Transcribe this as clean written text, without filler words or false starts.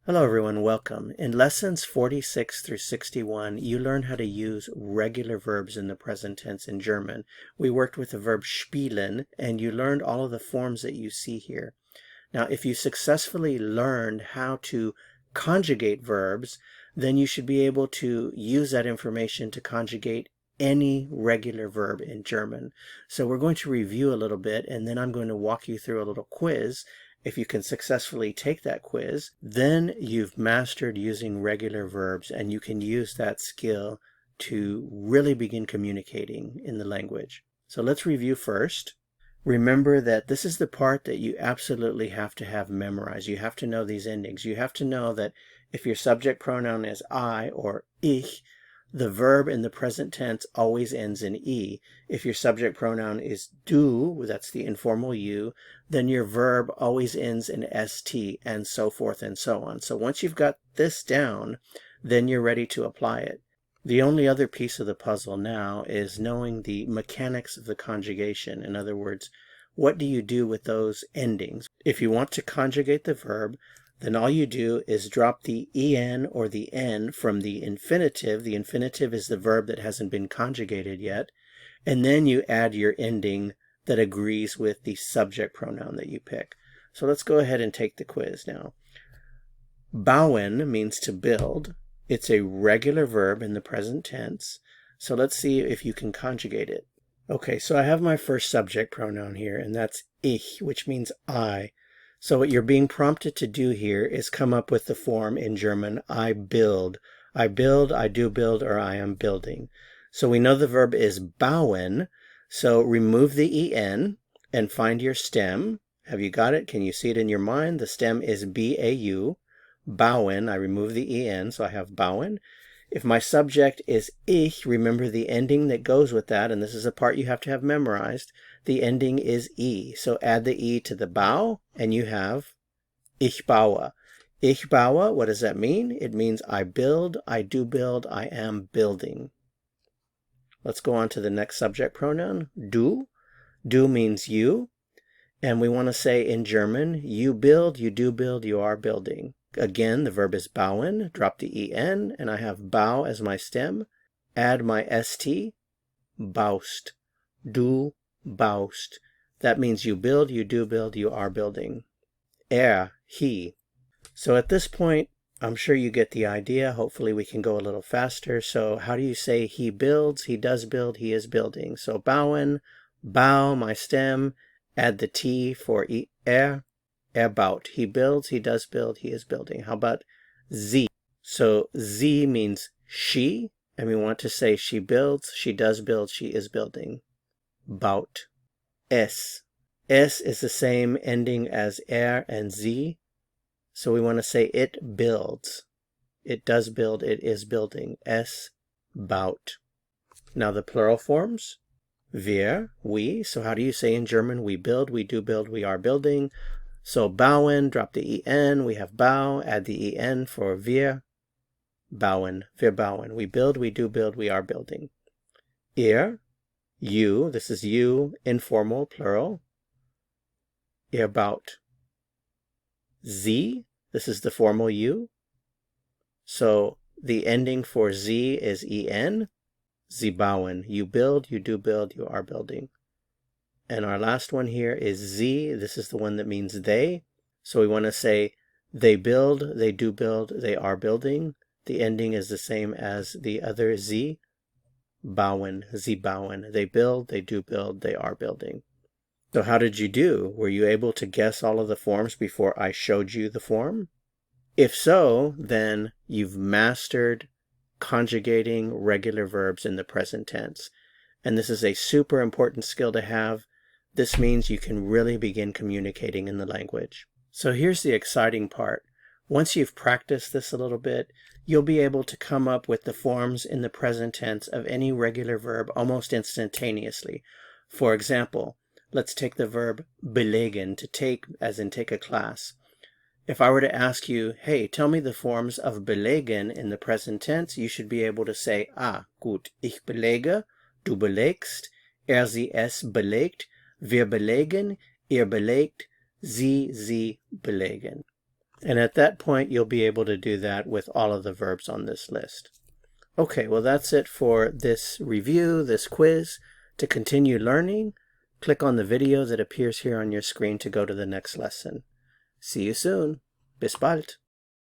Hello everyone, welcome. In lessons 46 through 61, you learned how to use regular verbs in the present tense in German. We worked with the verb spielen, and you learned all of the forms that you see here. Now, if you successfully learned how to conjugate verbs, then you should be able to use that information to conjugate any regular verb in German. So we're going to review a little bit, and then I'm going to walk you through a little quiz. If you can successfully take that quiz, then you've mastered using regular verbs, and you can use that skill to really begin communicating in the language. So let's review first. Remember that this is the part that you absolutely have to have memorized. You have to know these endings. You have to know that if your subject pronoun is I or ich, the verb in the present tense always ends in E. If your subject pronoun is du, that's the informal you, then your verb always ends in st, and so forth and so on. So once you've got this down, then you're ready to apply it. The only other piece of the puzzle now is knowing the mechanics of the conjugation. In other words, what do you do with those endings? If you want to conjugate the verb, then all you do is drop the en or the n from the infinitive. The infinitive is the verb that hasn't been conjugated yet. And then you add your ending that agrees with the subject pronoun that you pick. So let's go ahead and take the quiz now. Bauen means to build. It's a regular verb in the present tense. So let's see if you can conjugate it. Okay, so I have my first subject pronoun here, and that's ich, which means I. So what you're being prompted to do here is come up with the form in German, I build. I build, I do build, or I am building. So we know the verb is bauen. So remove the en and find your stem. Have you got it? Can you see it in your mind? The stem is B-A-U. Bauen, I remove the en, so I have bauen. If my subject is ich, remember the ending that goes with that, and this is a part you have to have memorized. The ending is e, so add the e to the bau, and you have ich baue. Ich baue, what does that mean? It means I build, I do build, I am building. Let's go on to the next subject pronoun, du. Du means you, and we want to say in German, you build, you do build, you are building. Again, the verb is bauen, drop the en, and I have bau as my stem. Add my st, baust. Du baust. That means you build, you do build, you are building. He. So at this point, I'm sure you get the idea. Hopefully we can go a little faster. So how do you say he builds, he does build, he is building? So bauen, bau, my stem, add the t for erbaut. He builds, he does build, he is building. How about sie? So sie means she, and we want to say she builds, she does build, she is building. Baut. Es. Es is the same ending as and sie. So we want to say it builds. It does build, it is building. Es baut. Now the plural forms. Wir, we. So how do you say in German? We build, we do build, we are building. So bauen, drop the en, we have bau, add the en for wir. Bauen, wir bauen. We build, we do build, we are building. Ihr, you, this is you, informal, plural. Ihr baut. Sie, this is the formal you. So the ending for sie is en. Sie bauen. You build, you do build, you are building. And our last one here is sie. This is the one that means they. So we want to say they build, they do build, they are building. The ending is the same as the other sie. Bauen, sie bauen. They build, they do build, they are building. So how did you do? Were you able to guess all of the forms before I showed you the form? If so, then you've mastered conjugating regular verbs in the present tense. And this is a super important skill to have. This means you can really begin communicating in the language. So here's the exciting part. Once you've practiced this a little bit, you'll be able to come up with the forms in the present tense of any regular verb almost instantaneously. For example, let's take the verb belegen, to take, as in take a class. If I were to ask you, hey, tell me the forms of belegen in the present tense, you should be able to say, gut, ich belege, du belegst, sie es belegt, wir belegen, ihr belegt, sie belegen. And at that point, you'll be able to do that with all of the verbs on this list. Okay, well, that's it for this review, this quiz. To continue learning, click on the video that appears here on your screen to go to the next lesson. See you soon. Bis bald.